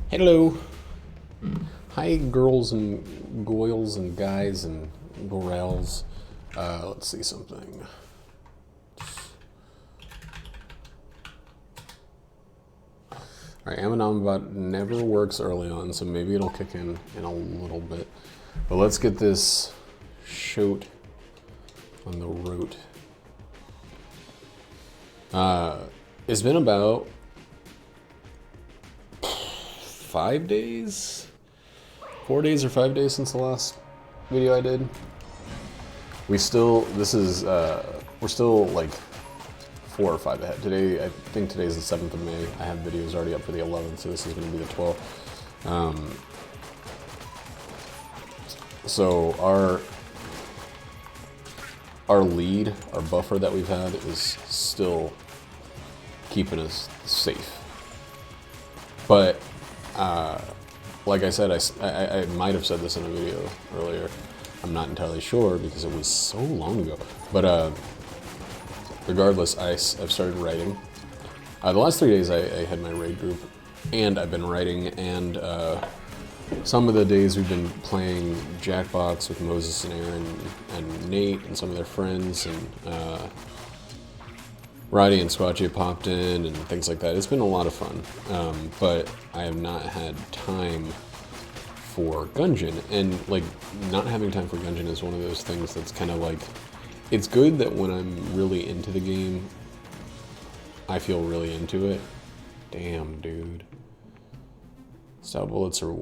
Hello. Hi, girls and goyles and guys and gorels. Let's see something. Alright, Amazon never works early on, so maybe it'll kick in a little bit. But let's get this shoot on the route. It's been about 5 days? 4 days or 5 days since the last video I did. We're still like 4 or 5 ahead. Today, I think today's the 7th of May. I have videos already up for the 11th, so this is going to be the 12th. So our lead, our buffer that we've had is still keeping us safe. But like I said, I might have said this in a video earlier. I'm not entirely sure because it was so long ago. But regardless, I've started writing. The last 3 days I had my raid group, and I've been writing, and some of the days we've been playing Jackbox with Moses and Aaron and Nate and some of their friends, and Roddy and Squatchy popped in and things like that. It's been a lot of fun, but I have not had time for Gungeon, and like not having time for Gungeon is one of those things that's kind of like, it's good that when I'm really into the game, I feel really into it. Damn, dude. Stout bullets are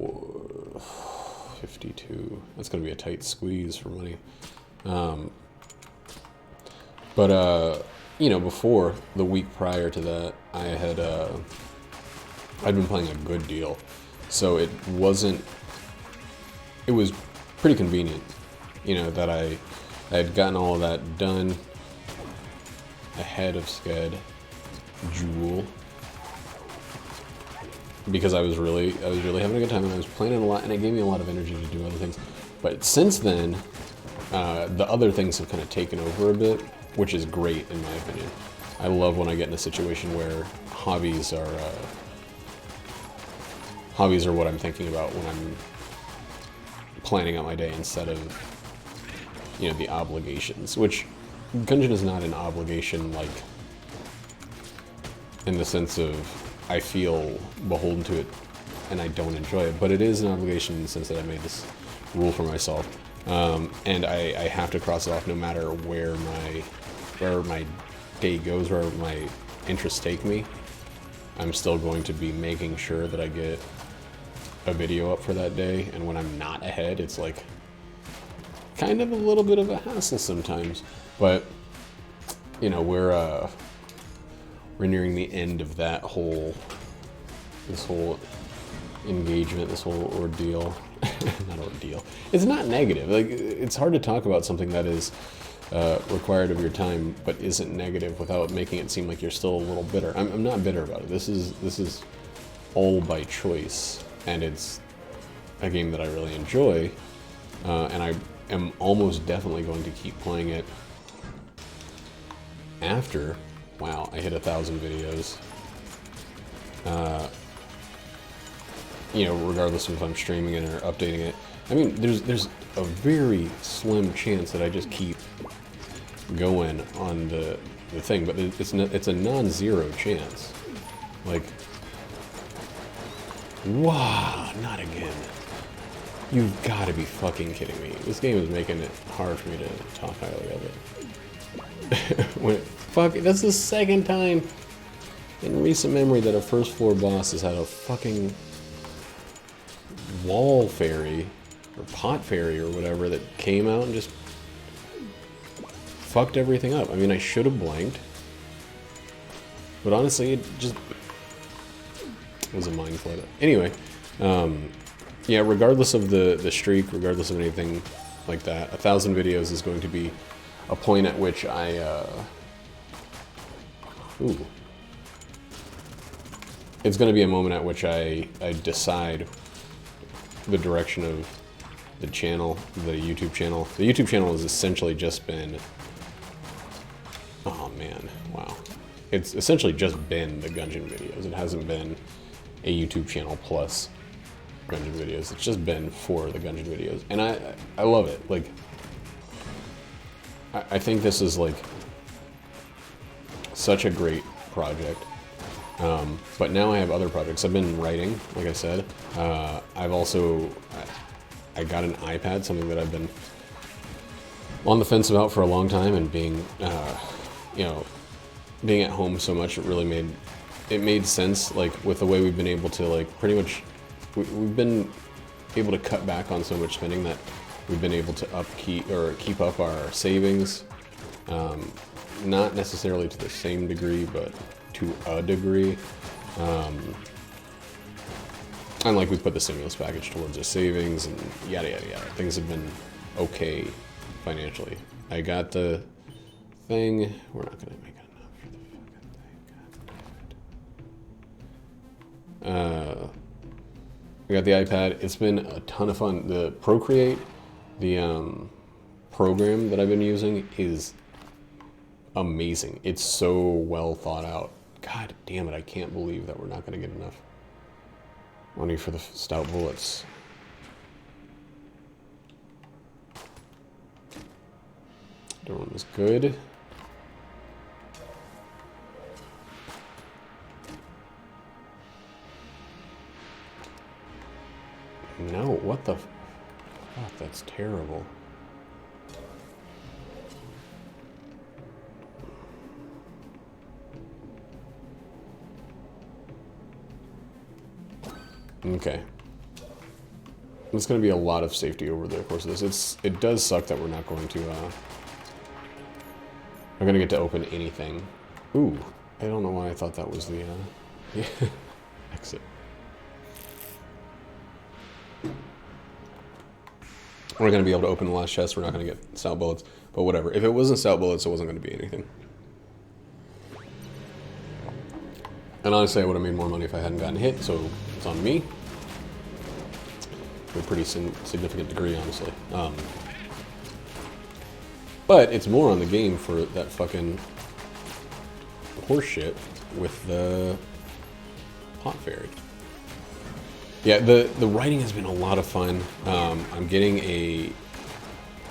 52. That's gonna be a tight squeeze for money. You know, before, the week prior to that, I'd been playing a good deal, so it was pretty convenient, you know, that I had gotten all of that done ahead of Sked Jewel, because I was really having a good time, and I was playing it a lot, and it gave me a lot of energy to do other things. But since then, the other things have kind of taken over a bit, which is great in my opinion. I love when I get in a situation where hobbies are what I'm thinking about when I'm planning out my day, instead of, you know, the obligations, which Gungeon is not an obligation, like in the sense of I feel beholden to it and I don't enjoy it, but it is an obligation in the sense that I made this rule for myself, and I have to cross it off no matter where my day goes, where my interests take me. I'm still going to be making sure that I get a video up for that day, and when I'm not ahead, it's like kind of a little bit of a hassle sometimes. But you know, we're nearing the end of that this whole engagement, this whole ordeal. Not ordeal. It's not negative. Like, it's hard to talk about something that is required of your time, but isn't negative without making it seem like you're still a little bitter. I'm not bitter about it. This is all by choice, and it's a game that I really enjoy, and I am almost definitely going to keep playing it after. Wow, I hit 1,000 videos. You know, regardless of if I'm streaming it or updating it. I mean, there's a very slim chance that I just keep going on the thing, but it's a non-zero chance. Like, wow, not again. You've got to be fucking kidding me. This game is making it hard for me to talk highly of it. That's the second time in recent memory that a first floor boss has had a fucking wall fairy or pot fairy or whatever that came out and just fucked everything up. I mean, I should have blanked, but honestly, it just was a mind flood. Anyway, yeah, regardless of the streak, regardless of anything like that, 1,000 videos is going to be a point at which it's going to be a moment at which I decide the direction of the channel, the YouTube channel. The YouTube channel has essentially just been, oh man, wow. It's essentially just been the Gungeon videos. It hasn't been a YouTube channel plus Gungeon videos. It's just been for the Gungeon videos, and I love it. Like, I think this is like such a great project. But now I have other projects. I've been writing, like I said. I've also, I got an iPad, something that I've been on the fence about for a long time, and being, you know, being at home so much, it really made sense, like, with the way we've been able to, like, pretty much, we've been able to cut back on so much spending that we've been able to keep up our savings. Not necessarily to the same degree, but to a degree. And like we put the stimulus package towards our savings and yada yada yada. Things have been okay financially. I got the thing. We're not gonna make enough for the fucking thing. I got the iPad. It's been a ton of fun. The Procreate, the program that I've been using is amazing. It's so well thought out. God damn it, I can't believe that we're not going to get enough money for the stout bullets. Doing is good. No, what the fuck? That's terrible. Okay. There's going to be a lot of safety over the course of this. It does suck that we're not going to, we're going to get to open anything. Ooh, I don't know why I thought that was the, exit. We're going to be able to open the last chest. We're not going to get stout bullets, but whatever. If it wasn't stout bullets, it wasn't going to be anything. And honestly, I would have made more money if I hadn't gotten hit, so it's on me. To a pretty significant degree, honestly. But it's more on the game for that fucking horse shit with the pot fairy. Yeah, the writing has been a lot of fun. I'm getting a...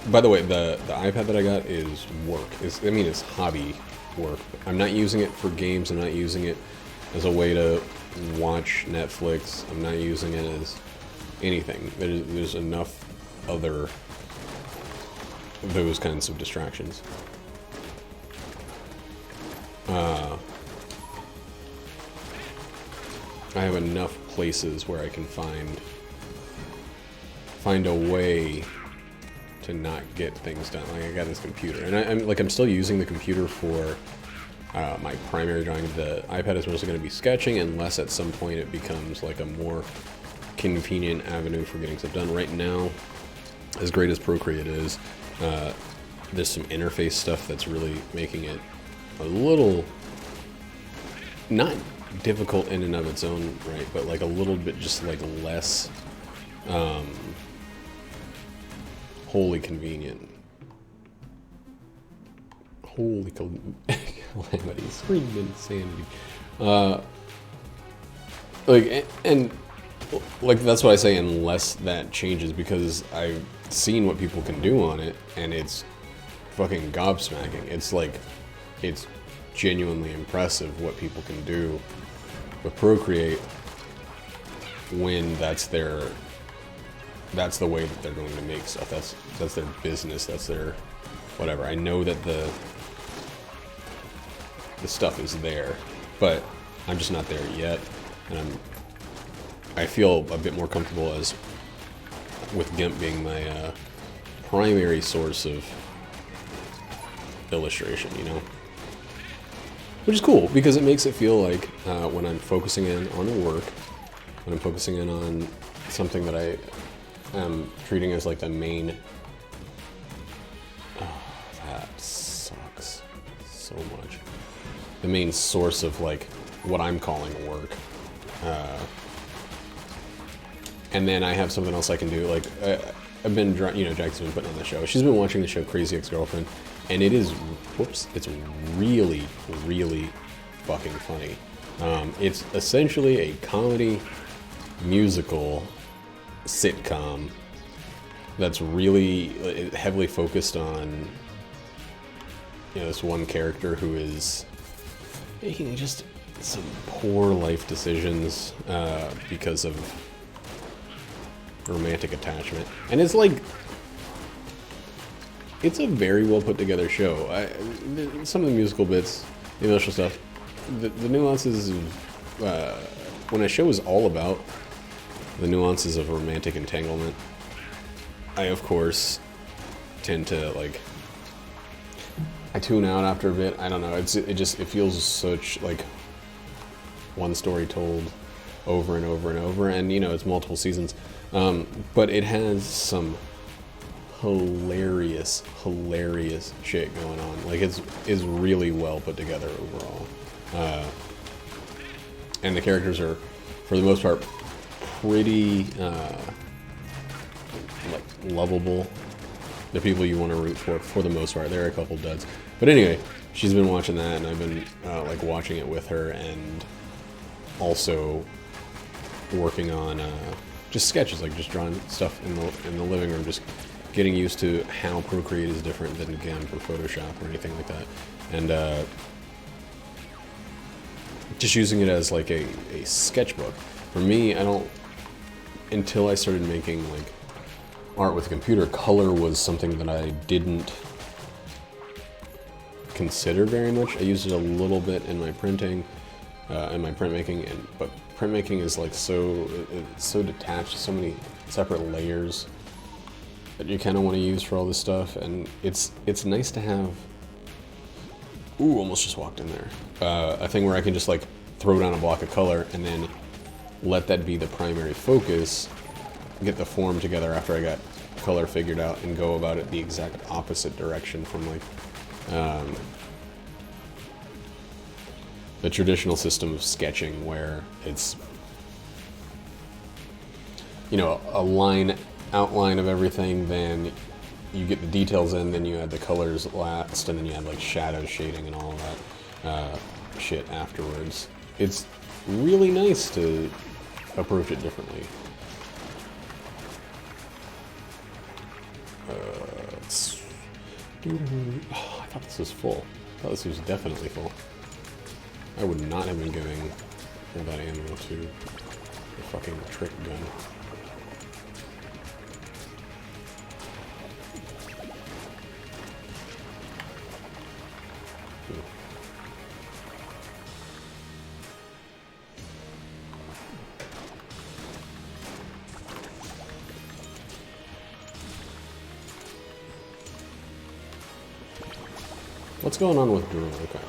By the way, the iPad that I got is work. It's hobby work. I'm not using it for games. I'm not using it as a way to watch Netflix. I'm not using it as anything. There's enough other those kinds of distractions. I have enough places where I can find a way to not get things done. Like, I got this computer, and I'm still using the computer for my primary drawing. The iPad is mostly going to be sketching, unless at some point it becomes like a more convenient avenue for getting stuff done. Right now, as great as Procreate is, there's some interface stuff that's really making it a little, not difficult in and of its own right, but like a little bit just like less wholly convenient. Holy calamity, screaming insanity. Like that's what I say, unless that changes, because I've seen what people can do on it, and it's fucking gobsmacking. It's like, it's genuinely impressive what people can do with Procreate when that's the way that they're going to make stuff. That's their business. That's their whatever. I know that the stuff is there, but I'm just not there yet, and I feel a bit more comfortable with GIMP being my primary source of illustration, you know? Which is cool, because it makes it feel like when I'm focusing in on work, when I'm focusing in on something that I am treating as like the main... Oh, that sucks so much. The main source of like what I'm calling work. And then I have something else I can do. Like, I've been, Jack's been putting on the show. She's been watching the show Crazy Ex-Girlfriend, and it is, it's really, really fucking funny. It's essentially a comedy musical sitcom that's really heavily focused on, you know, this one character who is making just some poor life decisions because of romantic attachment. And it's like, it's a very well put together show. Some of the musical bits, the emotional stuff, the nuances of, when a show is all about the nuances of romantic entanglement, I of course tend to like, I tune out after a bit. I don't know. It feels such like one story told over and over and over, and you know, it's multiple seasons. But it has some hilarious shit going on. Like it's really well put together overall. And the characters are, for the most part, pretty like lovable. The people you want to root for the most part. There are a couple duds, but anyway, she's been watching that, and I've been like watching it with her, and also working on just sketches, like just drawing stuff in the living room, just getting used to how Procreate is different than, again, for Photoshop or anything like that, and just using it as like a sketchbook. For me, I don't, until I started making like art with a computer, color was something that I didn't consider very much. I used it a little bit in my printing, in my printmaking, but printmaking is like it's so detached, so many separate layers that you kind of want to use for all this stuff, and it's nice to have. Ooh, almost just walked in there. A thing where I can just like throw down a block of color and then let that be the primary focus, get the form together after I got color figured out, and go about it the exact opposite direction from like the traditional system of sketching, where it's, you know, a line outline of everything, then you get the details in, then you add the colors last, and then you add like shadows, shading, and all that shit afterwards. It's really nice to approach it differently. Oh, I thought this was full. I thought this was definitely full. I would not have been giving all that ammo to the fucking trick gun. What's going on with Drew? Okay.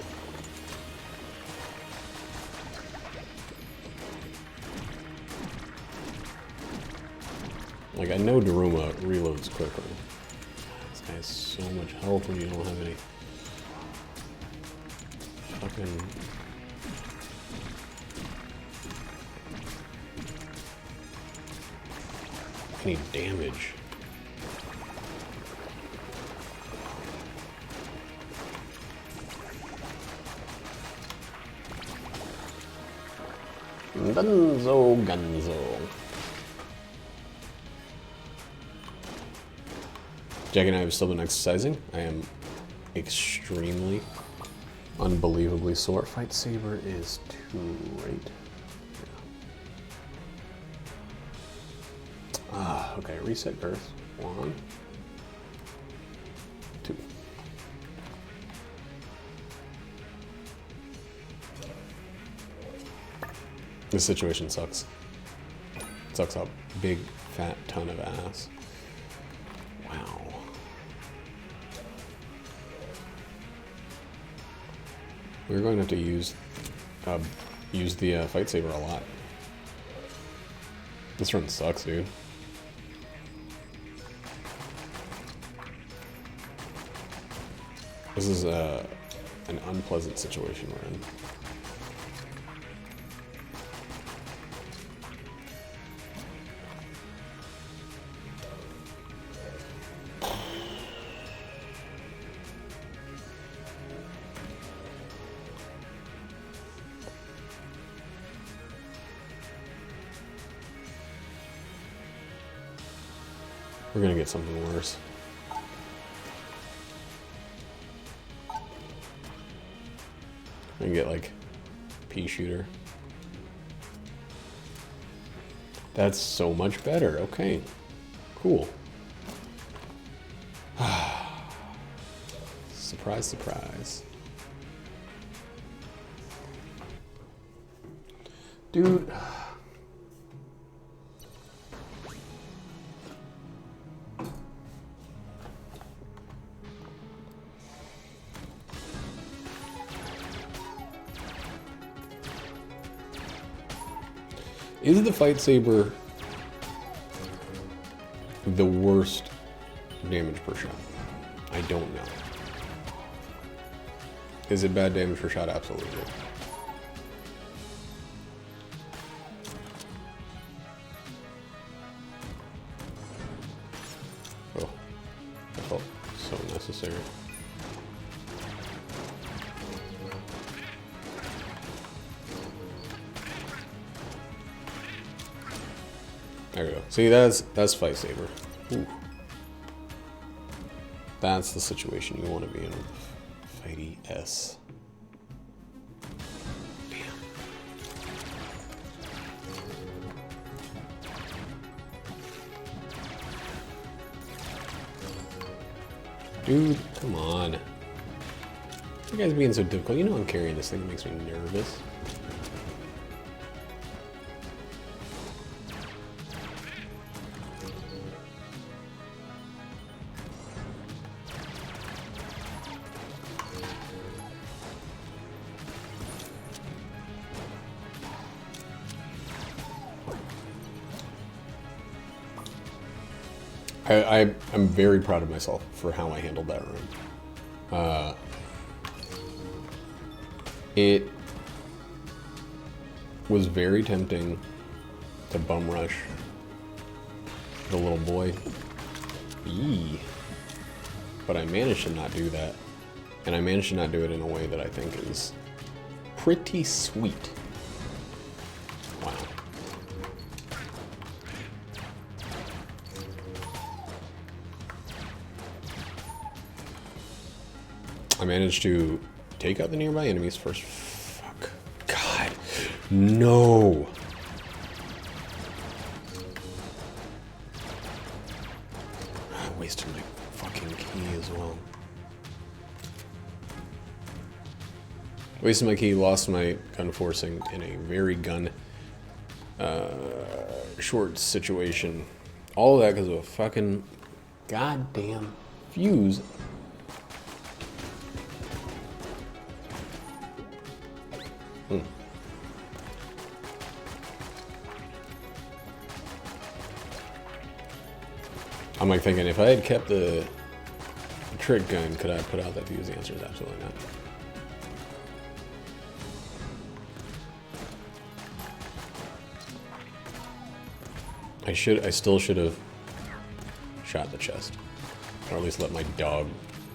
Like, I know Daruma reloads quickly. This guy has so much health when you don't have any fucking... any damage. Gunzo. Jack and I have still been exercising. I am extremely, unbelievably sore. Fight Saber is too late. Yeah. Okay, reset girth. 1, 2. This situation sucks. It sucks a big, fat ton of ass. Wow. We're going to have to use the Fight Saber a lot. This run sucks, dude. This is an unpleasant situation we're in. We're gonna get something worse. We're gonna get like pea shooter. That's so much better. Okay, cool. Surprise, surprise. Dude. Is the fight saber the worst damage per shot? I don't know. Is it bad damage per shot? Absolutely. Oh, that felt so necessary. There we go. See, that's fight saber. Ooh. That's the situation you want to be in with Fighty S. Damn. Dude, come on. You guys being so difficult. You know I'm carrying this thing. It makes me nervous. I'm very proud of myself for how I handled that room. It was very tempting to bum rush the little boy. Eee. But I managed to not do that. And I managed to not do it in a way that I think is pretty sweet. Wow. I managed to take out the nearby enemies first. Fuck. God. No. I wasted my fucking key as well. Wasted my key, lost my gun forcing in a very gun short situation. All of that because of a fucking goddamn fuse. I'm like thinking, if I had kept the trick gun, could I have put out that fuse? The answer is absolutely not. I still should have shot the chest. Or at least let my dog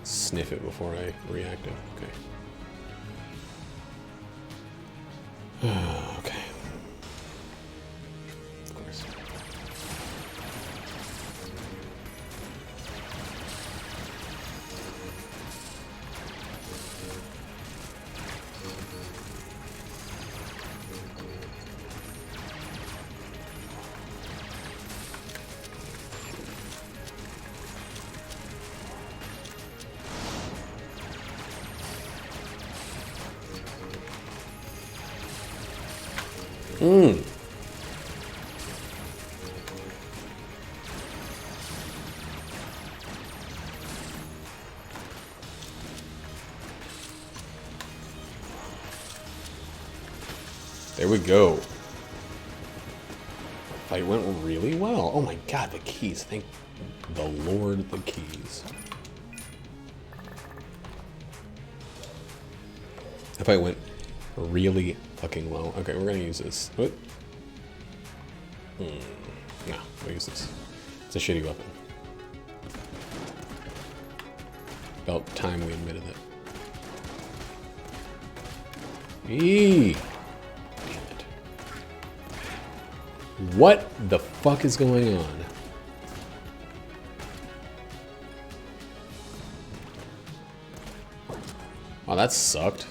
sniff it before I reacted. Okay. Okay. Of course. There we go. Fight went really well. Oh my god, the keys. Thank the Lord, the keys. The fight went really fucking well. Okay, we're gonna use this. What? No, we'll use this. It's a shitty weapon. About time we admitted it. Eee! Damn it. What the fuck is going on? Oh, that sucked.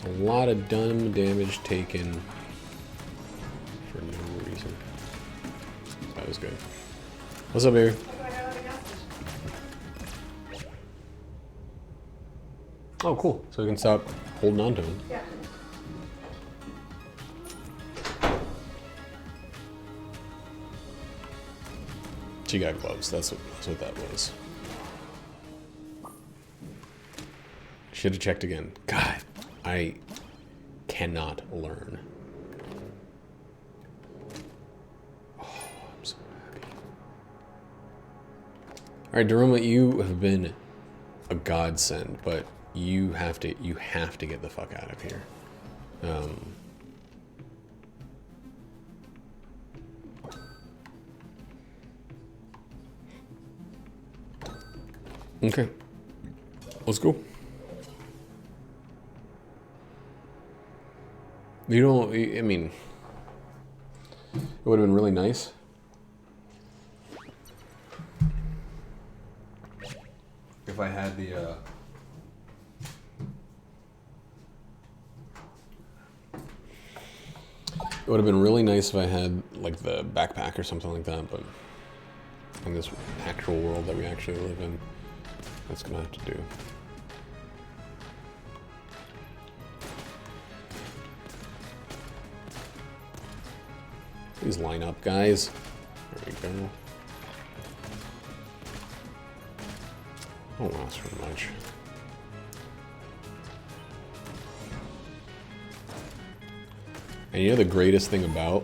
A lot of dumb damage taken for no reason. That was good. What's up, baby? Oh, cool. So we can stop holding on to him. Yeah. She got gloves. That's what that was. Should have checked again. God, I cannot learn. Oh, I'm so happy. All right, Daruma, you have been a godsend, but you have to get the fuck out of here. Okay, let's go. You don't, I mean, it would have been really nice if I had the, it would have been really nice if I had, like, the backpack or something like that, but in this actual world that we actually live in, that's gonna have to do. Please line up, guys. There we go. Won't last for much. And you know the greatest thing about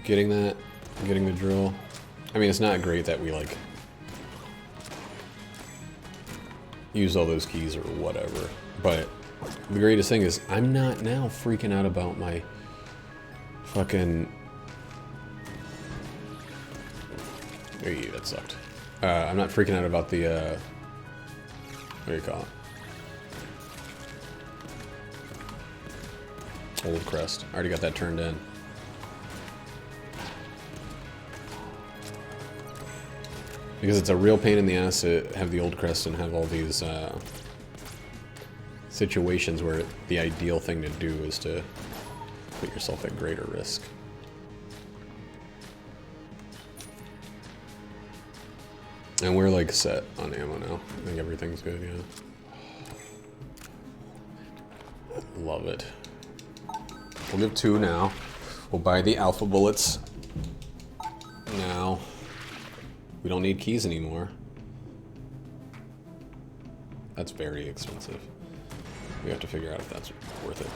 getting the drill? I mean, it's not great that we, like, use all those keys or whatever, but the greatest thing is I'm not now freaking out about my fucking... Hey, that sucked. I'm not freaking out about the, what do you call it? Old crest. I already got that turned in. Because it's a real pain in the ass to have the old crest and have all these situations where the ideal thing to do is to put yourself at greater risk. And we're like set on ammo now. I think everything's good, yeah. Love it. We'll give 2 now. We'll buy the alpha bullets now. We don't need keys anymore. That's very expensive. We have to figure out if that's worth it.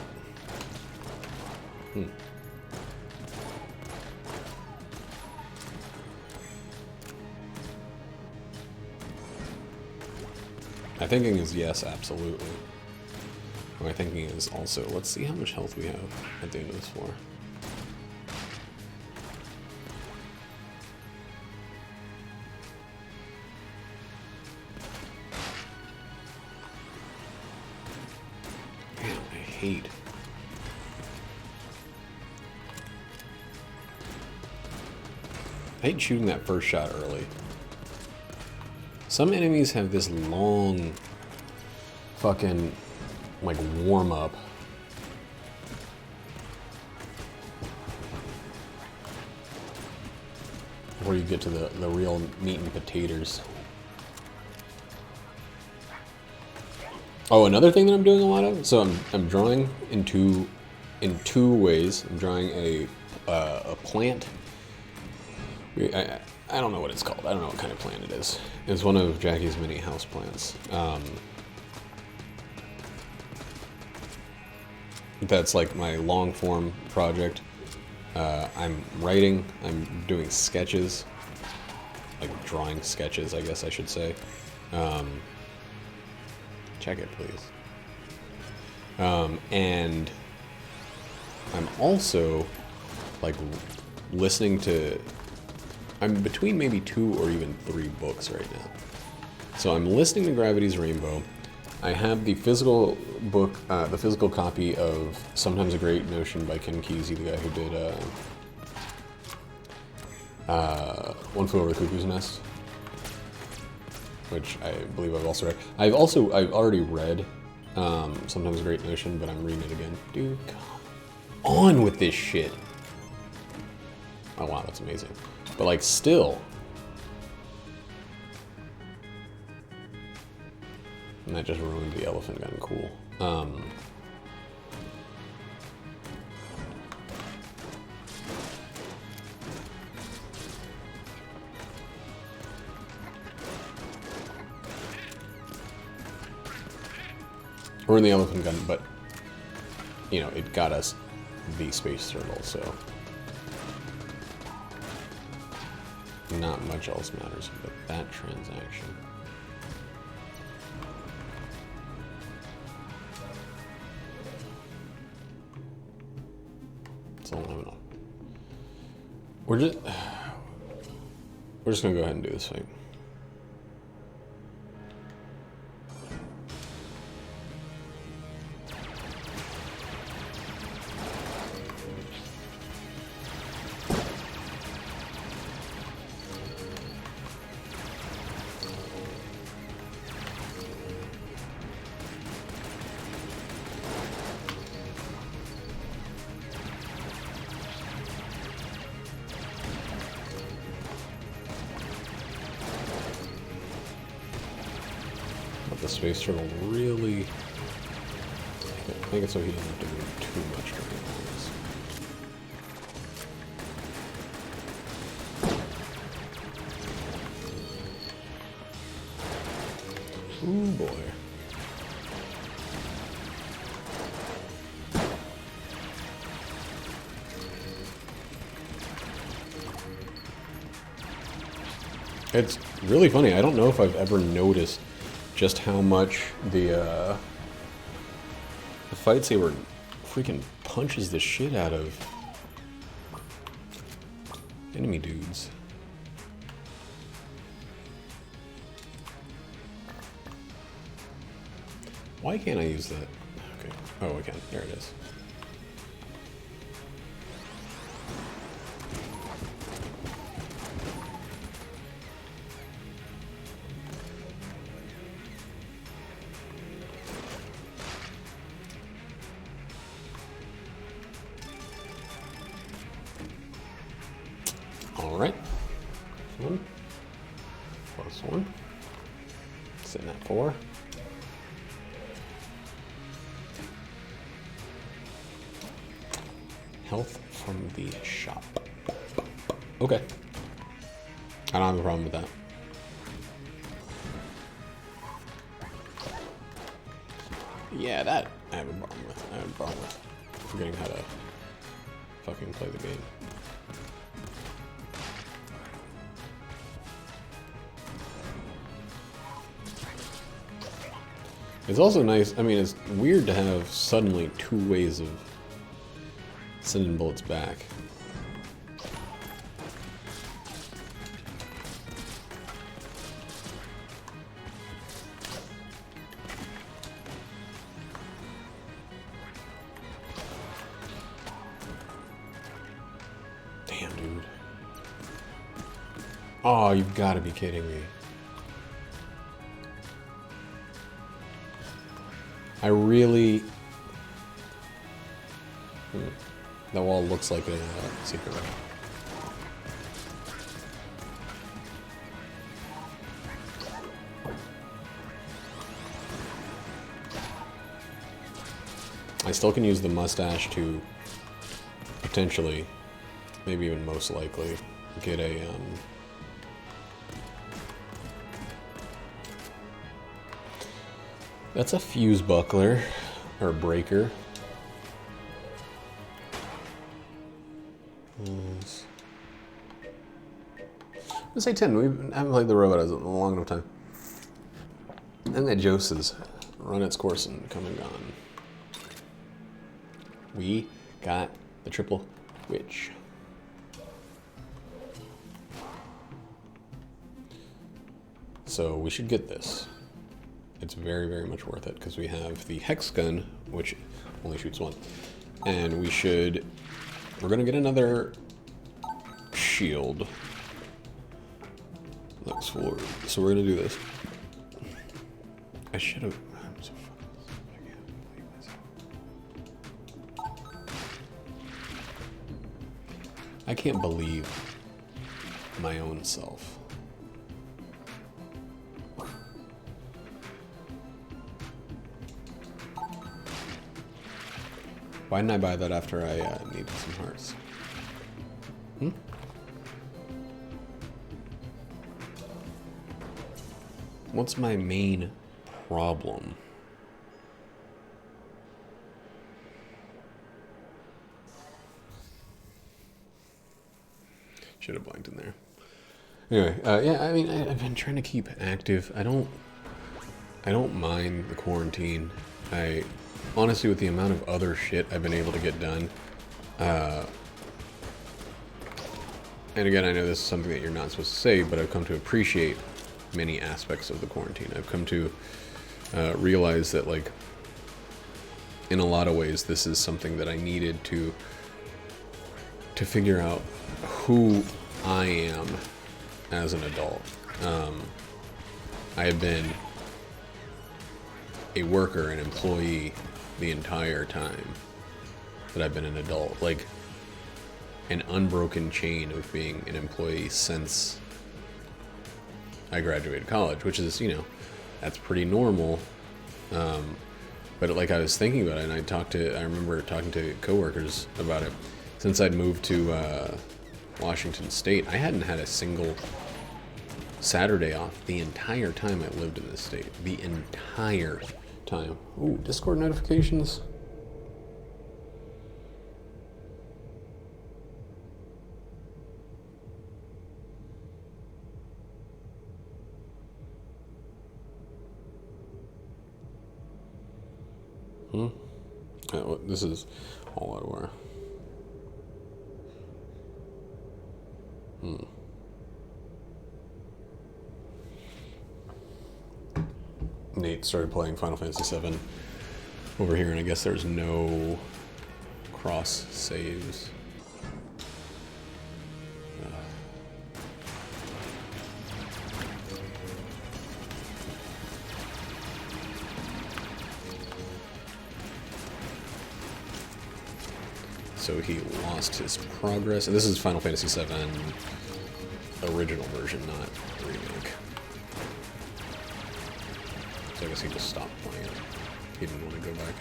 My thinking is yes, absolutely. My thinking is also, let's see how much health we have at the end of this floor. Man, I hate shooting that first shot early. Some enemies have this long fucking, like, warm-up. Before you get to the real meat and potatoes. Oh, another thing that I'm doing a lot of? So I'm drawing in two ways. I'm drawing a plant. I don't know what it's called. I don't know what kind of plant it is. It's one of Jackie's mini house plants. That's like my long form project. I'm writing, I'm doing sketches, like drawing sketches, I guess I should say. Check it, please. And I'm also like listening to, I'm between maybe 2 or even 3 books right now. So I'm listening to Gravity's Rainbow. I have the physical book, the physical copy of Sometimes a Great Notion by Ken Kesey, the guy who did One Flew Over the Cuckoo's Nest, which I believe I've also read. I've already read Sometimes a Great Notion, but I'm reading it again. Dude, come on with this shit. Oh wow, that's amazing. But like, still. And that just ruined the elephant gun. Cool. Ruined the elephant gun, but you know, it got us the space turtle, so not much else matters but that transaction. That's all I know. We're just gonna go ahead and do this thing. The space turtle really make it so he doesn't have to move too much during all this. Ooh boy. It's really funny. I don't know if I've ever noticed just how much the fight saber freaking punches the shit out of enemy dudes. Why can't I use that? Okay. Oh, I can. There it is. Alright. One. Plus one. Sitting at 4. Health from the shop. Okay. I don't have a problem with that. Yeah, that I have a problem with. I have a problem with forgetting how to fucking play the game. It's also nice, I mean, it's weird to have suddenly 2 ways of sending bullets back. Damn, dude. Oh, you've got to be kidding me. I really... That wall looks like a secret room. I still can use the mustache to potentially, maybe even most likely, get a that's a fuse buckler, or breaker. Yes. Let's say 10. We haven't played the robot in a long enough time. I think that Jose has run its course and come and gone. We got the triple witch. So we should get this. It's very, very much worth it because we have the hex gun, which only shoots 1. And we're gonna get another shield. Looks forward. So we're gonna do this. I should have. I'm so I can't believe my own self. Why didn't I buy that after I needed some hearts? Hmm? What's my main problem? Should have blanked in there. Anyway, yeah, I mean, I've been trying to keep active. I don't mind the quarantine. Honestly, with the amount of other shit I've been able to get done, and again, I know this is something that you're not supposed to say, but I've come to appreciate many aspects of the quarantine. I've come to realize that, like, in a lot of ways, this is something that I needed to figure out who I am as an adult. I have been a worker, an employee, the entire time that I've been an adult. Like, an unbroken chain of being an employee since I graduated college, which is, you know, that's pretty normal. But like, I was thinking about it, and I remember talking to coworkers about it. Since I'd moved to Washington State, I hadn't had a single Saturday off the entire time I lived in this state. The entire time. Ooh, Discord notifications. This is all out of wire. Nate started playing Final Fantasy VII over here, and I guess there's no cross saves. So he lost his progress. And this is Final Fantasy VII original version, not remake. So I guess he just stopped playing it. He didn't want to go back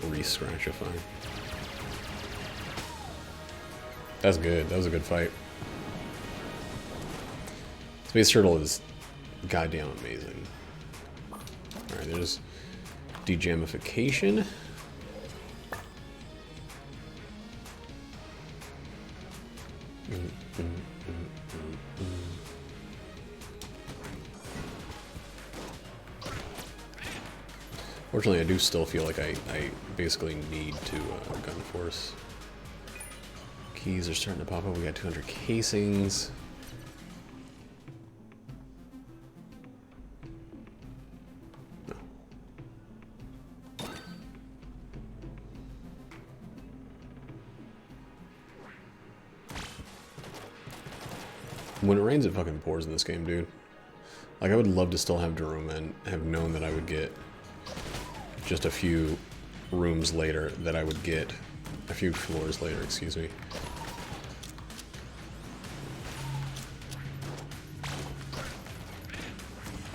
and re-scratchify. That's good. That was a good fight. Space Turtle is goddamn amazing. Alright, there's dejamification. Fortunately, I do still feel like I basically need to gun force. Keys are starting to pop up. We got 200 casings. No. When it rains, it fucking pours in this game, dude. Like, I would love to still have Daruma and have known that I would get just a few rooms later, that I would get a few floors later, excuse me.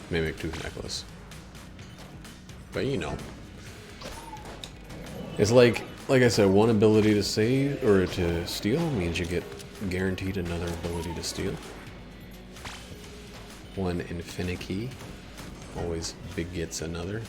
Mimic Tooth Necklace. But you know. It's like I said, one ability to save, or to steal, means you get guaranteed another ability to steal. One Infinity always begets another.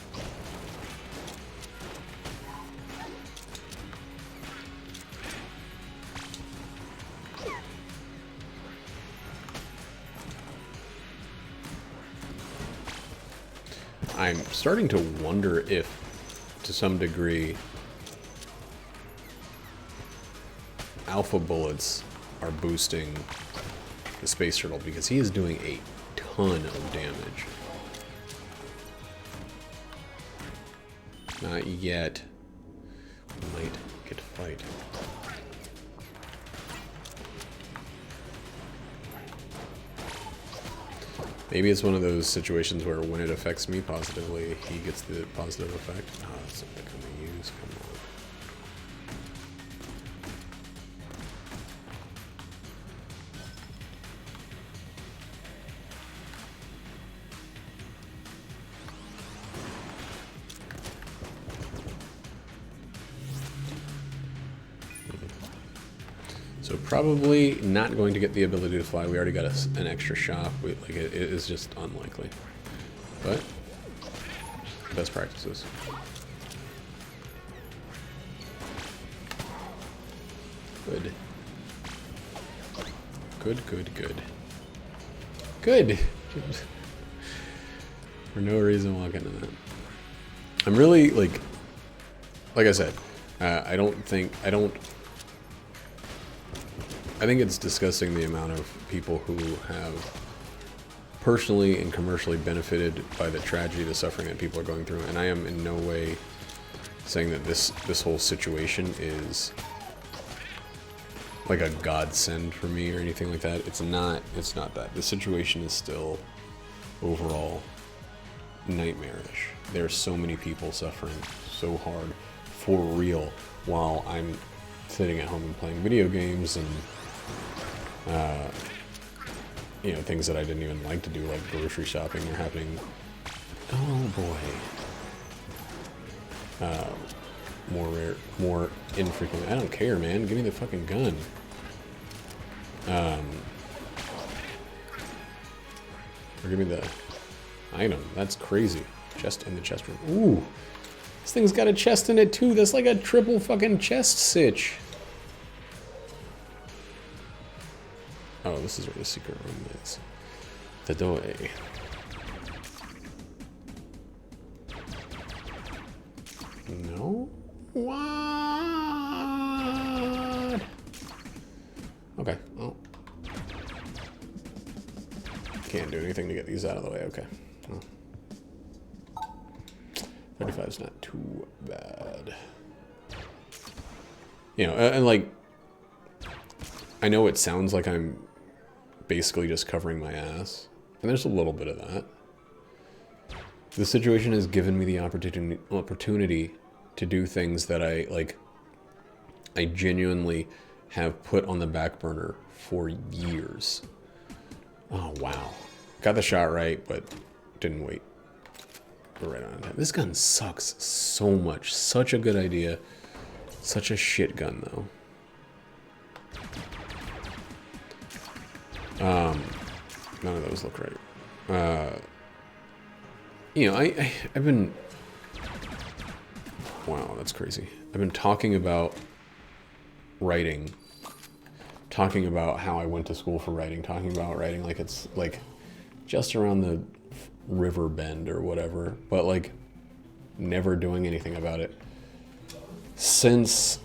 I'm starting to wonder if, to some degree, alpha bullets are boosting the Space Turtle, because he is doing a ton of damage. Not yet. We might get to fight. Maybe it's one of those situations where when it affects me positively, he gets the positive effect. Oh, that's something I'm gonna use. Come on. So probably not going to get the ability to fly. We already got an extra shop. Like it is just unlikely. But best practices. Good. Good, good, good. Good! For no reason walking into that. I'm really, like I said, I think it's disgusting the amount of people who have personally and commercially benefited by the tragedy, the suffering that people are going through. And I am in no way saying that this whole situation is like a godsend for me or anything like that. It's not that. The situation is still overall nightmarish. There are so many people suffering so hard for real while I'm sitting at home and playing video games and you know, things that I didn't even like to do, like grocery shopping, are happening. Oh boy. More infrequently. I don't care, man. Give me the fucking gun. Or give me the item. That's crazy. Chest in the chest room. Ooh. This thing's got a chest in it too. That's like a triple fucking chest sitch. Oh, this is where the secret room is. The door. No? What? Okay, well. Can't do anything to get these out of the way, okay. Well. 35 is not too bad. You know, and like, I know it sounds like I'm basically just covering my ass, and there's a little bit of that. The situation has given me the opportunity to do things that I genuinely have put on the back burner for years. Oh, wow. Got the shot right, but didn't wait. We're right on time. This gun sucks so much. Such a good idea. Such a shit gun, though. None of those look right. You know, I've been... Wow, that's crazy. I've been talking about writing. Talking about how I went to school for writing. Talking about writing like it's, like, just around the river bend or whatever. But, like, never doing anything about it. Since...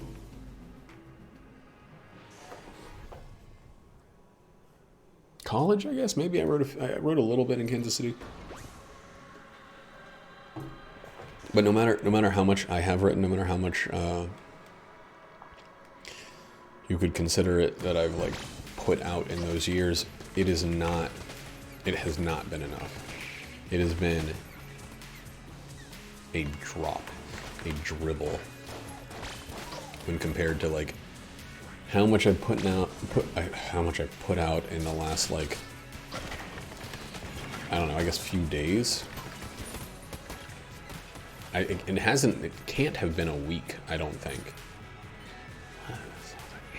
college, I guess. Maybe I wrote a little bit in Kansas City. But no matter how much I have written, no matter how much you could consider it that I've like put out in those years, it has not been enough. It has been a drop, a dribble when compared to like how much I've put out in the last, like, I don't know, I guess few days. It can't have been a week, I don't think.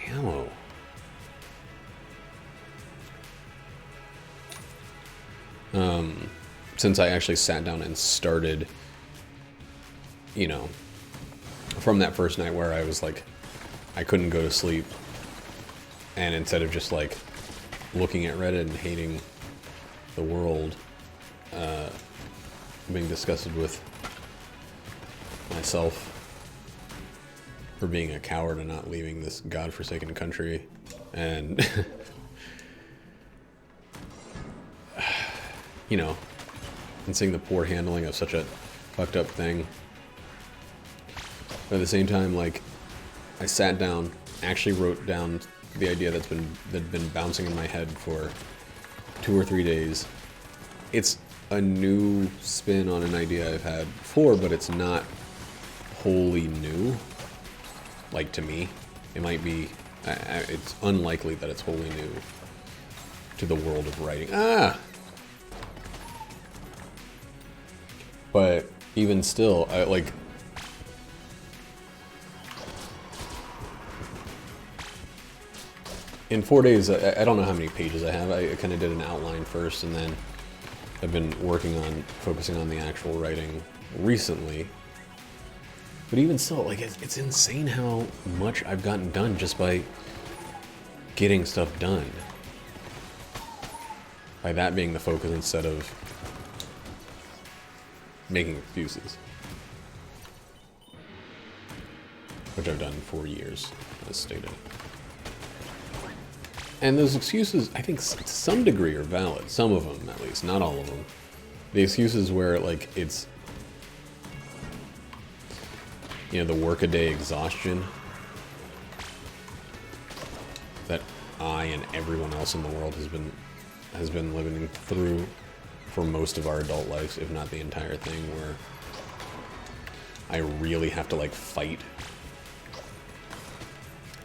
Ammo. Since I actually sat down and started, you know, from that first night where I was like, I couldn't go to sleep. And instead of just like looking at Reddit and hating the world, being disgusted with myself for being a coward and not leaving this godforsaken country, and you know, and seeing the poor handling of such a fucked up thing. But at the same time, like, I sat down, actually wrote down the idea that'd been bouncing in my head for 2 or 3 days, it's a new spin on an idea I've had before, but it's not wholly new. Like, to me, it might be, it's unlikely that it's wholly new to the world of writing. But even still, like, in 4 days, I don't know how many pages I have. I kind of did an outline first, and then I've been working on focusing on the actual writing recently. But even still, like, it's insane how much I've gotten done just by getting stuff done. By that being the focus instead of making excuses. Which I've done for years, as stated. And those excuses, I think, to some degree are valid. Some of them, at least. Not all of them. The excuses where, like, it's, you know, the workaday exhaustion that I and everyone else in the world has been living through for most of our adult lives, if not the entire thing, where I really have to, like, fight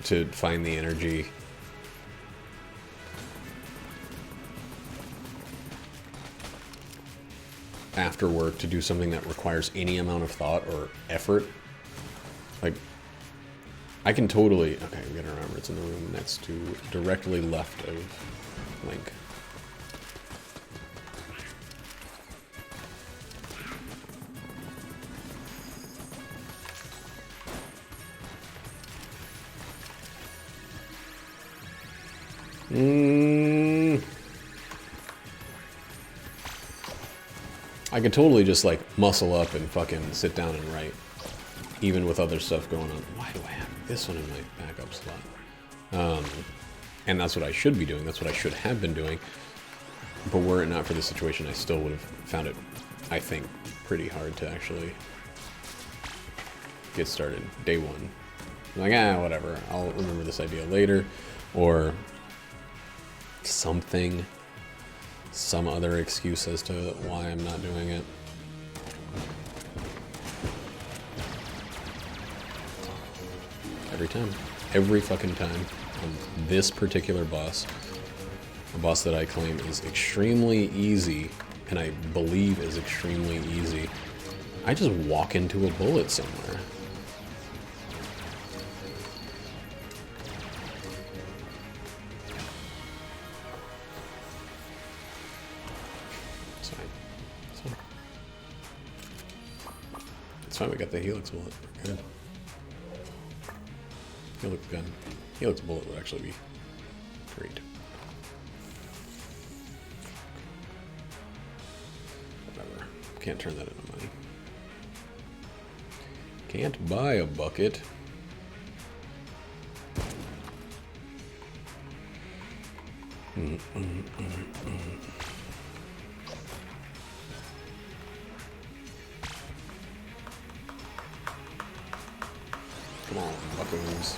to find the energy after work to do something that requires any amount of thought or effort. Like, I can totally... Okay, we gotta remember it's in the room next to... directly left of Link. I could totally just, like, muscle up and fucking sit down and write, even with other stuff going on. Why do I have this one in my backup slot? And that's what I should be doing. That's what I should have been doing. But were it not for the situation, I still would have found it, I think, pretty hard to actually get started day one. I'm like, whatever. I'll remember this idea later. Or something. Some other excuse as to why I'm not doing it. Every time. Every fucking time. On this particular boss, a boss that I claim is extremely easy, and I believe is extremely easy, I just walk into a bullet somewhere. We got the Helix bullet. Good. Helix gun. Helix bullet would actually be great. Whatever. Can't turn that into money. Can't buy a bucket. Come on, buckaroos.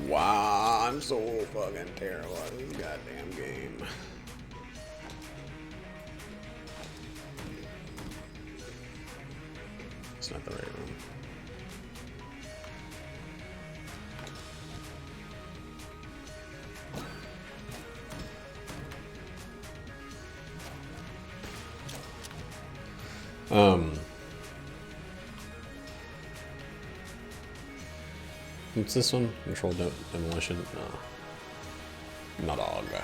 Wow, I'm so fucking terrible at this goddamn game. It's not the right room. What's this one? Control demolition? No. Not AUG.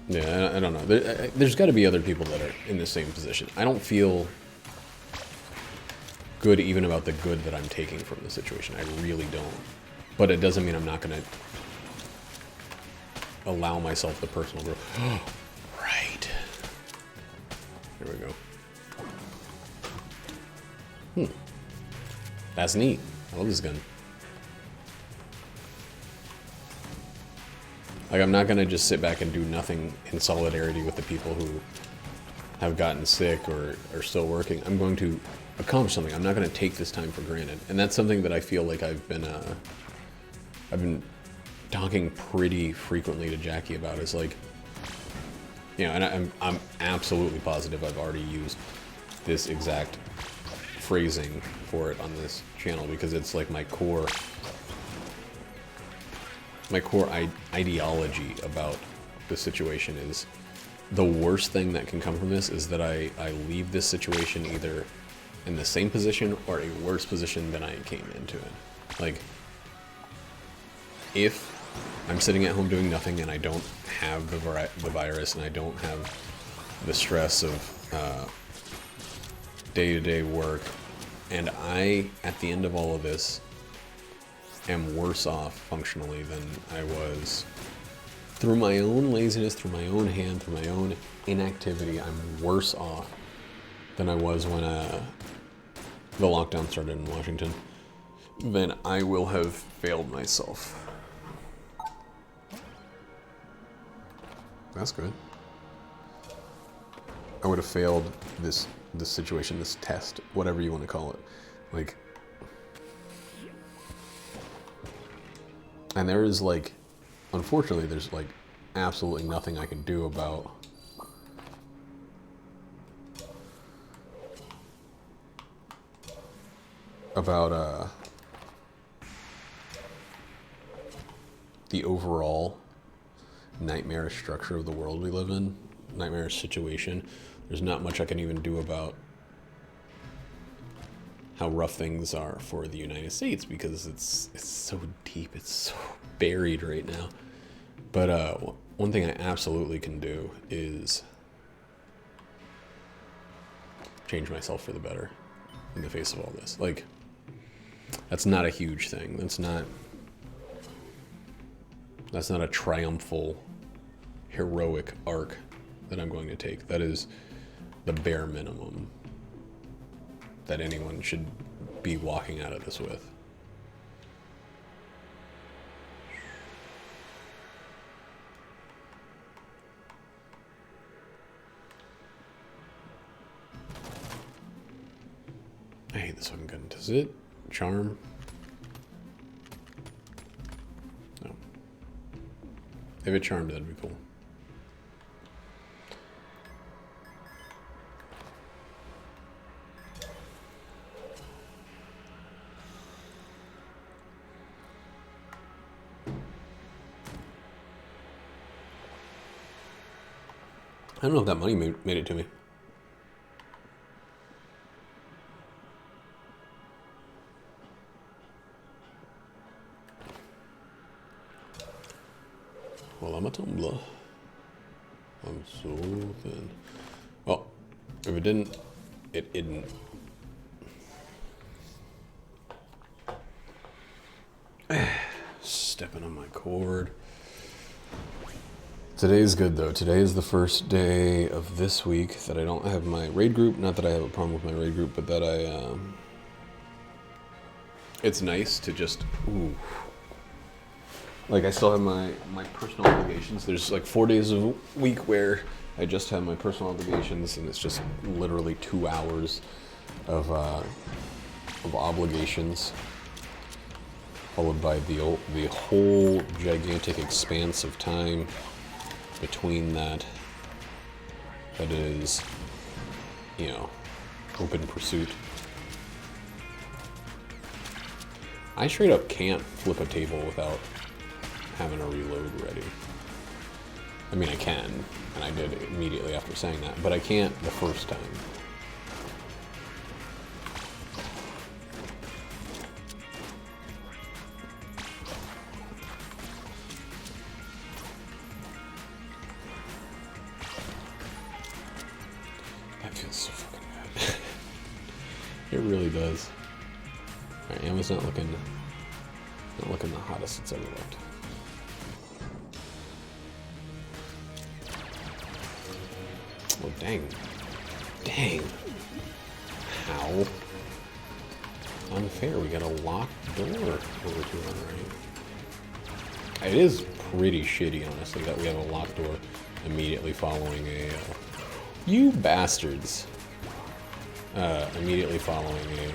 Yeah, I don't know. There's got to be other people that are in the same position. I don't feel good even about the good that I'm taking from the situation. I really don't. But it doesn't mean I'm not going to allow myself the personal growth. Right. There we go. That's neat. I love this gun. Like, I'm not gonna just sit back and do nothing in solidarity with the people who have gotten sick or are still working, I'm going to accomplish something. I'm not going to take this time for granted. And that's something that I feel like I've been talking pretty frequently to Jackie about, is like, you know, and I'm absolutely positive I've already used this exact phrasing for it on this channel, because it's like my core ideology about the situation is, the worst thing that can come from this is that I leave this situation either in the same position or a worse position than I came into it. Like, if I'm sitting at home doing nothing and I don't have the virus and I don't have the stress of day-to-day work, and I, at the end of all of this, am worse off functionally than I was through my own laziness, through my own hand, through my own inactivity, I'm worse off than I was when the lockdown started in Washington, then I will have failed myself. That's good. I would have failed this situation, this test, whatever you want to call it. Like, and there is, like, unfortunately, there's like absolutely nothing I can do about the overall nightmarish structure of the world we live in, nightmarish situation. There's not much I can even do about how rough things are for the United States, because it's so deep, it's so buried right now. But one thing I absolutely can do is change myself for the better in the face of all this. Like, that's not a huge thing. That's not a triumphal, heroic arc that I'm going to take. That is the bare minimum that anyone should be walking out of this with. I hate this fucking gun. Does it charm? No. If it charmed, that'd be cool. I don't know if that money made it to me. Well, I'm a tumbler. I'm so thin. Well, if it didn't, it didn't. Stepping on my cord. Today's good though. Today is the first day of this week that I don't have my raid group. Not that I have a problem with my raid group, but that it's nice to just, like, I still have my personal obligations. There's like 4 days a week where I just have my personal obligations, and it's just literally 2 hours of obligations, followed by the whole gigantic expanse of time between that is, you know, open pursuit. I straight up can't flip a table without having a reload ready. I mean, I can, and I did immediately after saying that, but I can't the first time. That feels so fucking bad. It really does. Alright, Ammo's not looking the hottest it's ever looked. Oh, dang. Dang. How unfair. We got a locked door over to our right. It is pretty shitty, honestly, that we have a locked door immediately following You bastards. Immediately following a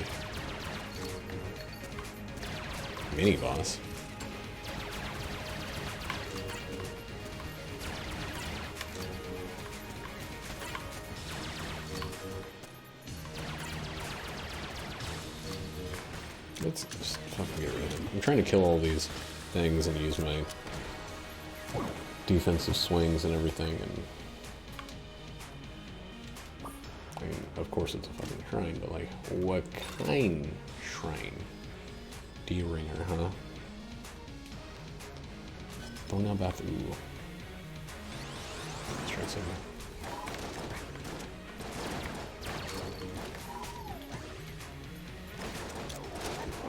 mini-boss. Let's just fucking get rid of him. I'm trying to kill all these things and use my defensive swings and everything, and I mean, of course it's a fucking shrine, but like, what kind shrine? D-ringer, huh? Oh, now back to ooh. Let's try something.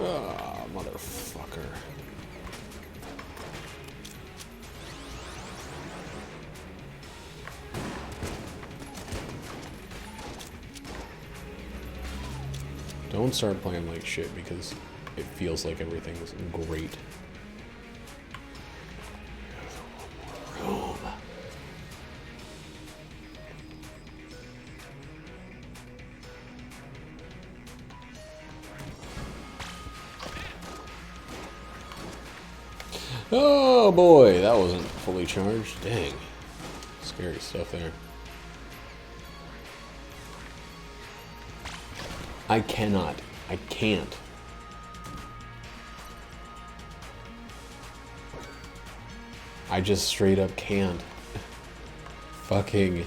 Ah, motherfucker. Don't start playing like shit because it feels like everything's great. Room. Oh boy, that wasn't fully charged. Dang. Scary stuff there. I cannot. I can't. I just straight up can't. Fucking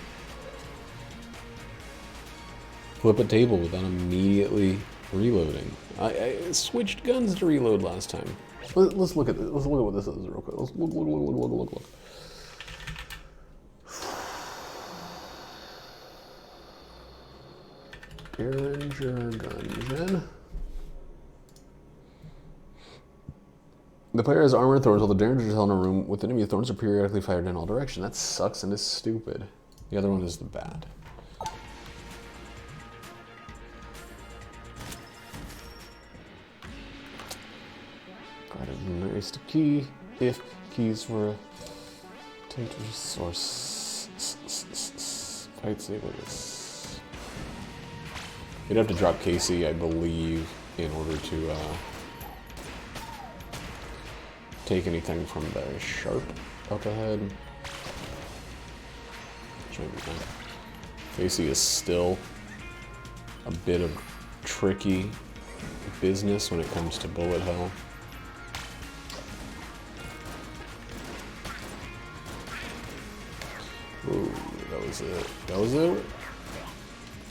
flip a table without immediately reloading. I switched guns to reload last time. Let's look at this. Let's look at what this is real quick. Let's look. Derringer Gungeon. The player has armor and thorns while the Derringer is held in a room with enemy thorns are periodically fired in all directions. That sucks and is stupid. The other one is the bad. Got a nice key if keys were take resource. Fight save with this. You'd have to drop Casey, I believe, in order to take anything from the sharp up ahead. Casey is still a bit of tricky business when it comes to bullet hell. Ooh, that was it. That was it.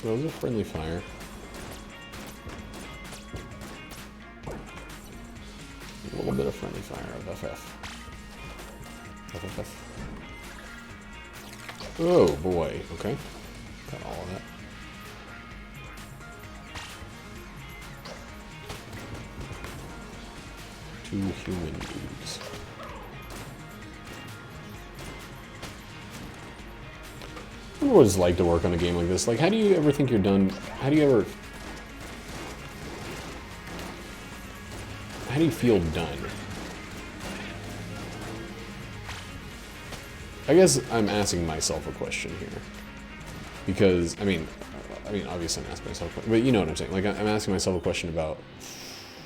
That was a friendly fire. A little bit of friendly fire of FF. FFF. Oh boy, okay. Got all of that. Two human dudes. I wonder what it's like to work on a game like this. Like, how do you ever think you're done? How do you feel done? I guess I'm asking myself a question here. Because, I mean, obviously I'm asking myself a question, but you know what I'm saying. Like, I'm asking myself a question about,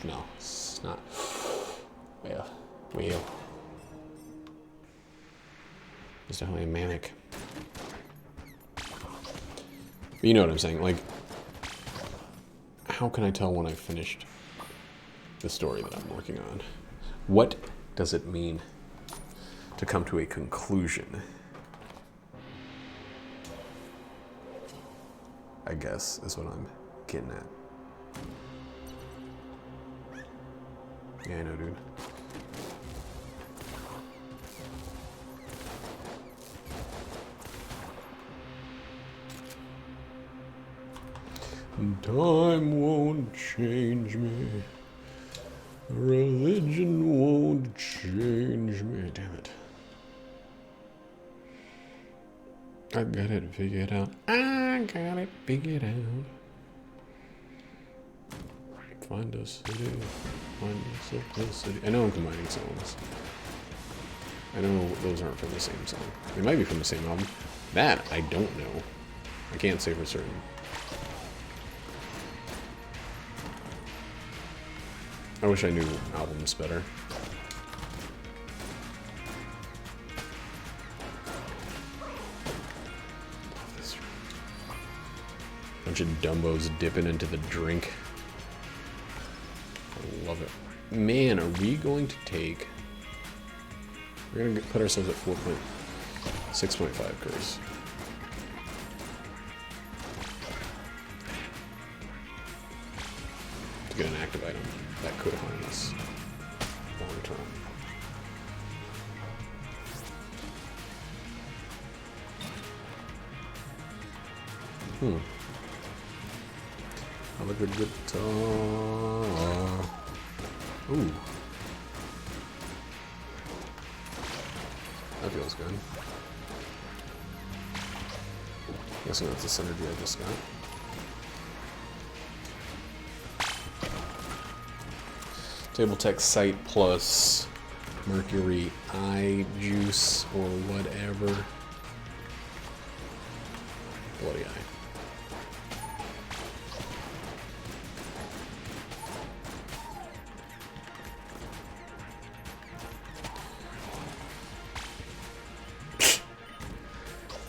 no, it's not. Well. It's definitely a manic. But you know what I'm saying, like, how can I tell when I've finished the story that I'm working on? What does it mean to come to a conclusion? I guess is what I'm getting at. Yeah, I know, dude. Time won't change me. Religion won't change me. Damn it. I got it figured out. I got it figured out. Find a city. Find a simplicity. I know I'm combining songs. I know those aren't from the same song. They might be from the same album. That I don't know. I I can't say for certain. I wish I knew albums better. Bunch of dumbos dipping into the drink. I love it. Man, are we going to take... We're going to put ourselves at 6.5 curse. To get an active item that could harm us long term. Have a good guitar. Ooh. That feels good. Guessing that's the synergy I just got. Table Tech Sight plus Mercury Eye Juice or whatever. Bloody Eye.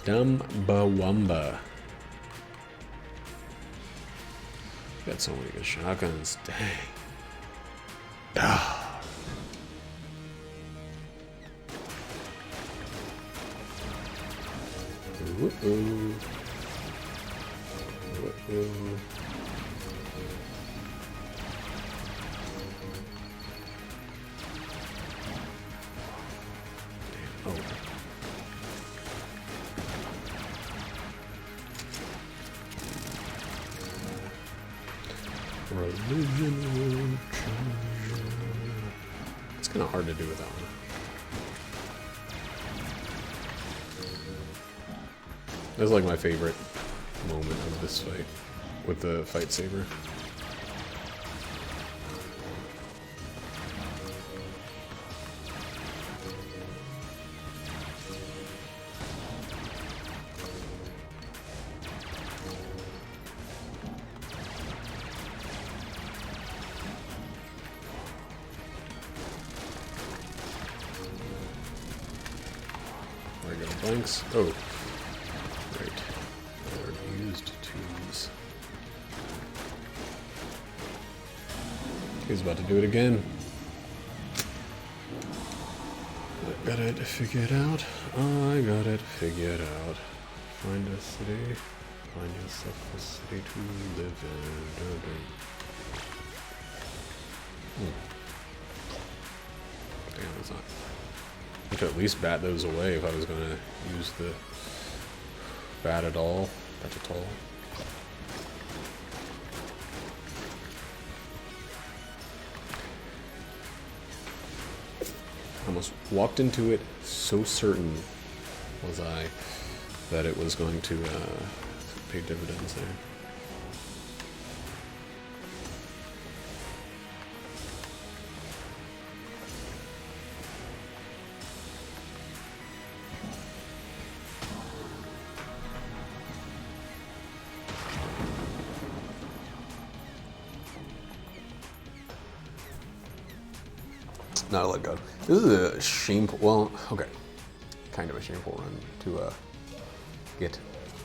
Dumbawamba. Got so many good shotguns. Dang. Ah. Ooh. Ooh. Oh. Religion. It's kind of hard to do with that one. That's like my favorite moment of this fight with the fight saber. There we go, blanks. Oh, right. I already used twos. He's about to do it again. I got it figured out. I got it figured out. Find a city. Find yourself a city to live in. Damn, it's not. I could at least bat those away if I was going to use the bat at all. Bat at all. I almost walked into it, so certain was I that it was going to pay dividends there. Not a let go. This is a shameful, well, okay, kind of a shameful run to get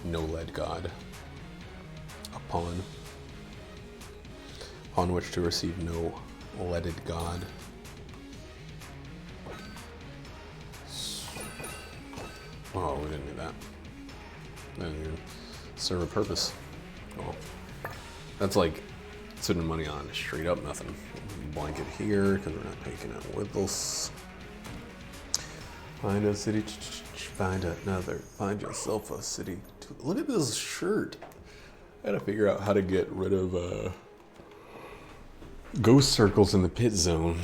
no lead god upon which to receive no leaded god. Oh, we didn't need that. That didn't even serve a purpose. Oh, that's like spending money on straight up nothing. Blanket here because we're not taking it with us. Find a city, find another. Find yourself a city. Look at this shirt. I gotta figure out how to get rid of ghost circles in the pit zone.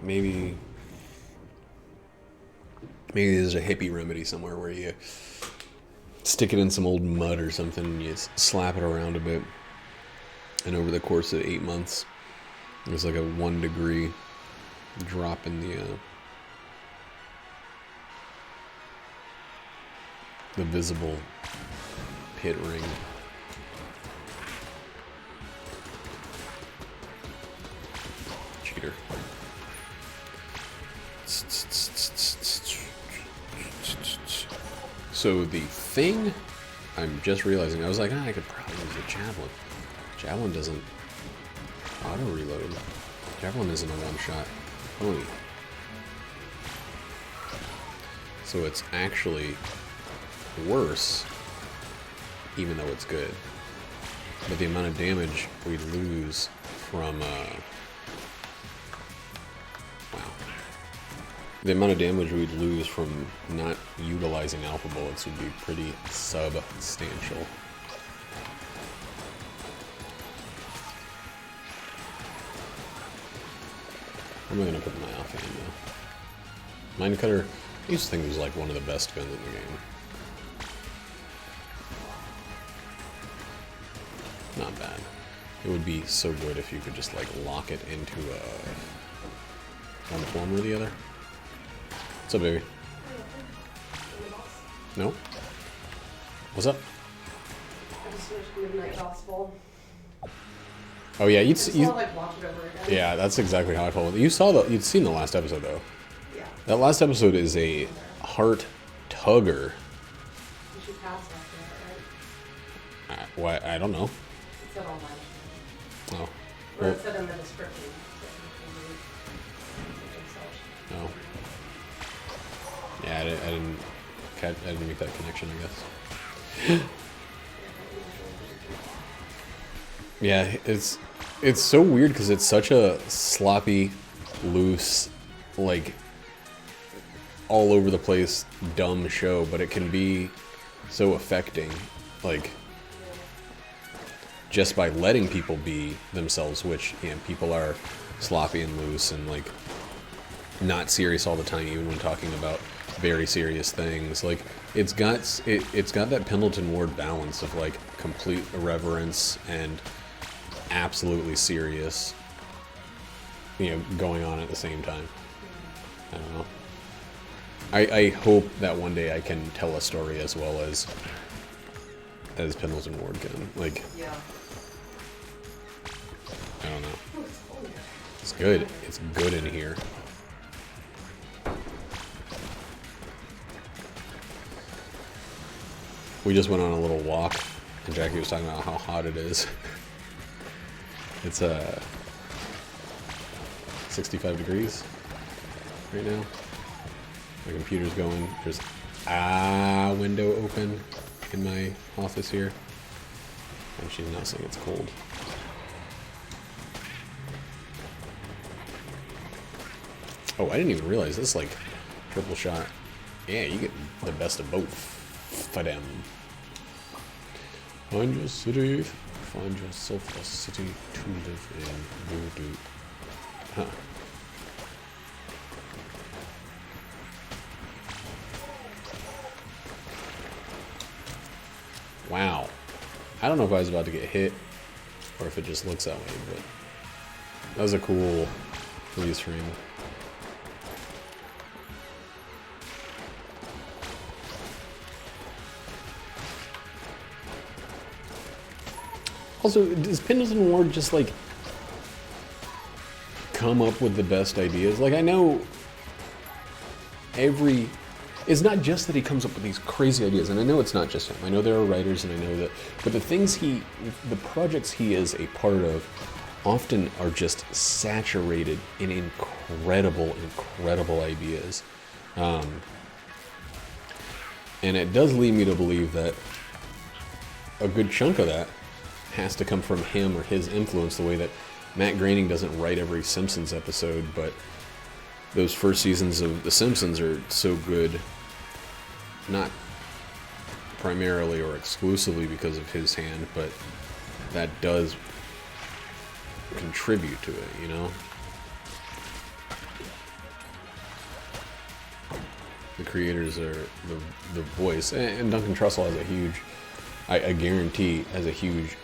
Maybe there's a hippie remedy somewhere where you stick it in some old mud or something and you slap it around a bit. And over the course of 8 months, there's like a 1 degree drop in the visible pit ring. Cheater. So the thing I'm just realizing, I was like, I could probably use a javelin. Javelin doesn't auto reload. Javelin isn't a one-shot pony. So it's actually worse, even though it's good. But the amount of damage we lose from, the amount of damage we'd lose from not utilizing alpha bullets would be pretty substantial. Where am I going to put my offhand though? Mine Cutter, I used to think it was like one of the best guns in the game. Not bad. It would be so good if you could just like lock it into one form or the other. What's up, baby? No? What's up? I just finished Midnight Gospel. Oh yeah, you'd like watch it over again. Yeah, that's exactly how I felt. You'd seen the last episode though. Yeah. That last episode is a heart tugger. She passed after that, right? Why? I don't know. It said online. Oh. Or it said in the description. Oh. Yeah, I didn't make that connection, I guess. Yeah, it's so weird because it's such a sloppy, loose, like all over the place, dumb show, but it can be so affecting, like just by letting people be themselves, which, you know, people are sloppy and loose and like not serious all the time, even when talking about very serious things. Like it's got that Pendleton Ward balance of like complete irreverence and absolutely serious, you know, going on at the same time. I don't know. I hope that one day I can tell a story as well as Pendleton Ward can. Like, Yeah. I don't know. It's good. It's good in here. We just went on a little walk, and Jackie was talking about how hot it is. It's 65 degrees right now. My computer's going. There's a window open in my office here. And she's not saying it's cold. Oh, I didn't even realize this is like triple shot. Yeah, you get the best of both for them. Find your city. Find yourself a city to live in. Voodoo. Huh. Wow. I don't know if I was about to get hit or if it just looks that way, but that was a cool freeze frame. Also, does Pendleton Ward just like come up with the best ideas? Like, I know it's not just that he comes up with these crazy ideas, and I know it's not just him. I know there are writers, and I know that, but the projects he is a part of often are just saturated in incredible ideas. And it does lead me to believe that a good chunk of that has to come from him or his influence, the way that Matt Groening doesn't write every Simpsons episode, but those first seasons of The Simpsons are so good, not primarily or exclusively because of his hand, but that does contribute to it, you know? The creators are the voice, and Duncan Trussell has a huge, I guarantee, has a huge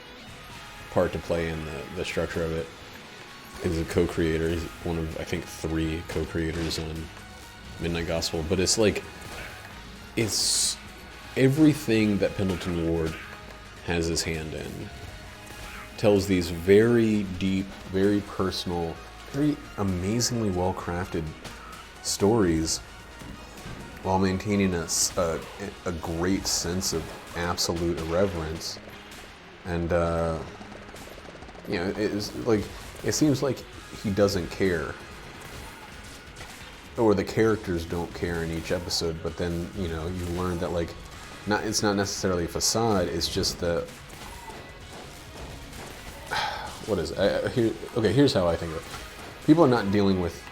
part to play in the structure of it. He's a co-creator. He's one of, I think, 3 co-creators on Midnight Gospel. But it's like, it's everything that Pendleton Ward has his hand in. Tells these very deep, very personal, very amazingly well-crafted stories while maintaining a great sense of absolute irreverence. And, you know, it seems like he doesn't care. Or the characters don't care in each episode, but then, you know, you learn that, like, it's not necessarily a facade, it's just that... What is it? Here's how I think of it. People are not dealing with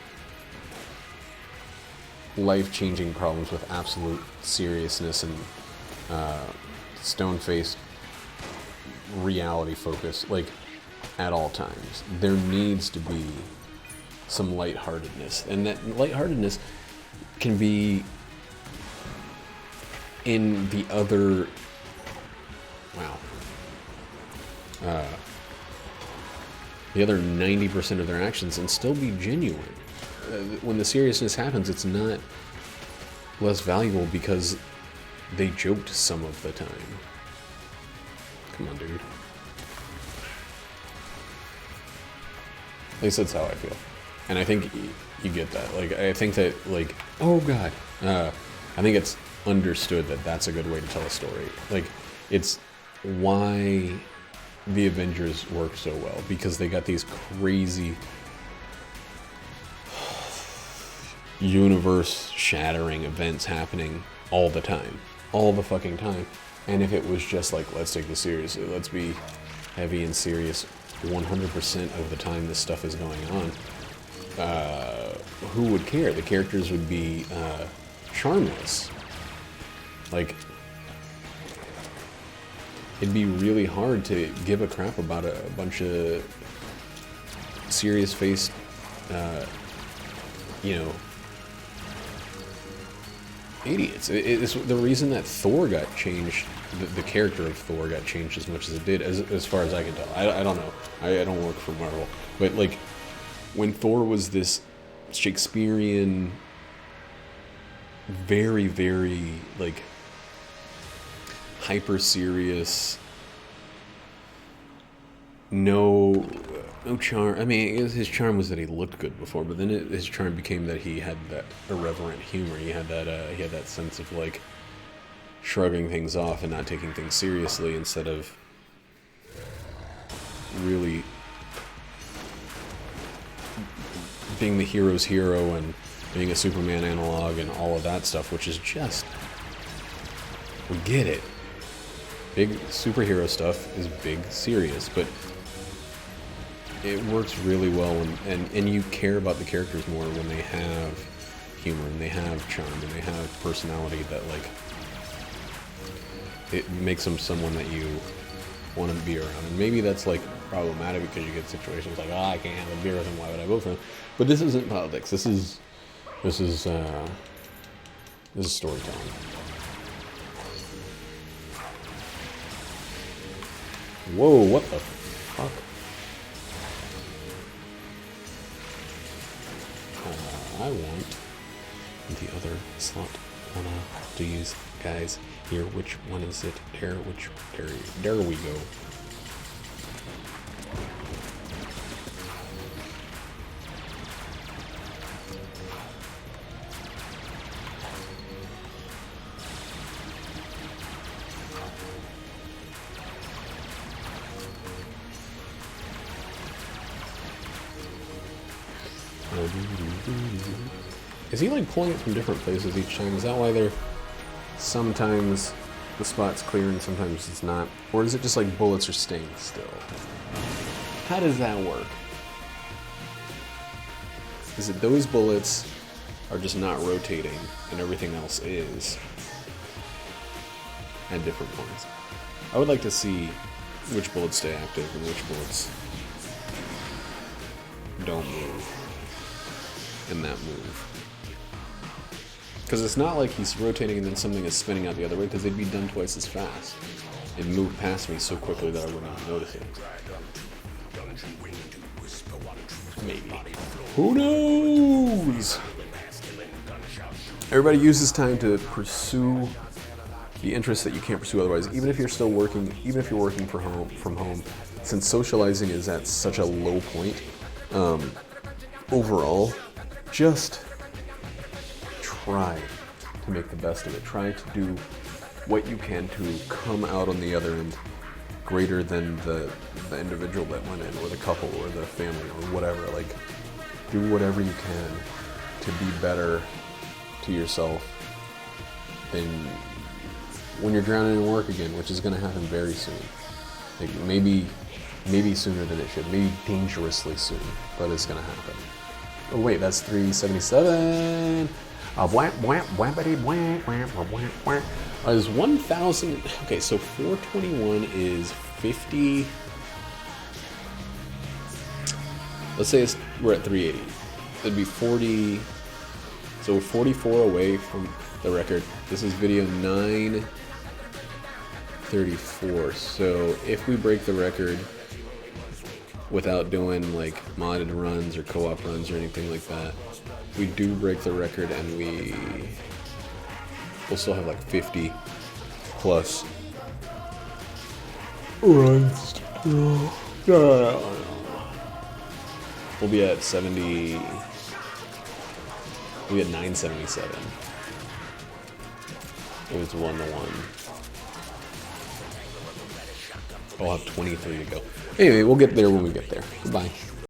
life-changing problems with absolute seriousness and stone-faced reality focus, like, at all times. There needs to be some lightheartedness, and that lightheartedness can be in the other... Wow. The other 90% of their actions and still be genuine. When the seriousness happens, it's not less valuable because they joked some of the time. Come on, dude. At least that's how I feel. And I think you get that. Like, I think that, like, oh god. I think it's understood that that's a good way to tell a story. Like, it's why the Avengers work so well, because they got these crazy universe-shattering events happening all the time. All the fucking time. And if it was just like, let's take this seriously, let's be heavy and serious 100% of the time this stuff is going on, who would care? The characters would be charmless. Like, it'd be really hard to give a crap about a bunch of serious-faced, you know, idiots. It's the reason that Thor got changed, the character of Thor got changed as much as it did, as far as I can tell. I don't know. I don't work for Marvel. But, like, when Thor was this Shakespearean, very, very, like, hyper-serious, no charm. I mean, his charm was that he looked good before, but then his charm became that he had that irreverent humor. He had that sense of, like, shrugging things off and not taking things seriously, instead of really being the hero's hero and being a Superman analog and all of that stuff, which is just, we get it. Big superhero stuff is big serious, but it works really well, and you care about the characters more when they have humor and they have charm and they have personality that, like, it makes them someone that you want to be around. And maybe that's, like, problematic because you get situations like, I can't have a beer with him, why would I vote for him? But this isn't politics. This is storytelling. Whoa, what the fuck? I want the other slot. Do use, guys, here, which one is it? There we go. Is he, like, pulling it from different places each time? Is that why they're sometimes the spot's clear and sometimes it's not? Or is it just like bullets are staying still? How does that work? Is it those bullets are just not rotating and everything else is at different points? I would like to see which bullets stay active and which bullets don't move in that move. Because it's not like he's rotating and then something is spinning out the other way, because they'd be done twice as fast. It'd move past me so quickly that I wouldn't even notice it. Maybe. Who knows? Everybody uses time to pursue the interests that you can't pursue otherwise, even if you're still working, even if you're working from home, since socializing is at such a low point, overall, just try to make the best of it. Try to do what you can to come out on the other end greater than the individual that went in, or the couple, or the family, or whatever. Like, do whatever you can to be better to yourself than when you're drowning in work again, which is going to happen very soon. Like maybe sooner than it should, maybe dangerously soon, but it's going to happen. Oh wait, that's 377. Is 1,000? Okay, so 421 is 50. Let's say we're at 380. It'd be 40. So we're 44 away from the record. This is video 934. So if we break the record without doing like modded runs or co-op runs or anything like that, we do break the record, and we'll still have like 50 plus runs to do. We'll be at 70. We'll be at 977. It was 1-1. I'll have 23 to go. Anyway, we'll get there when we get there. Goodbye.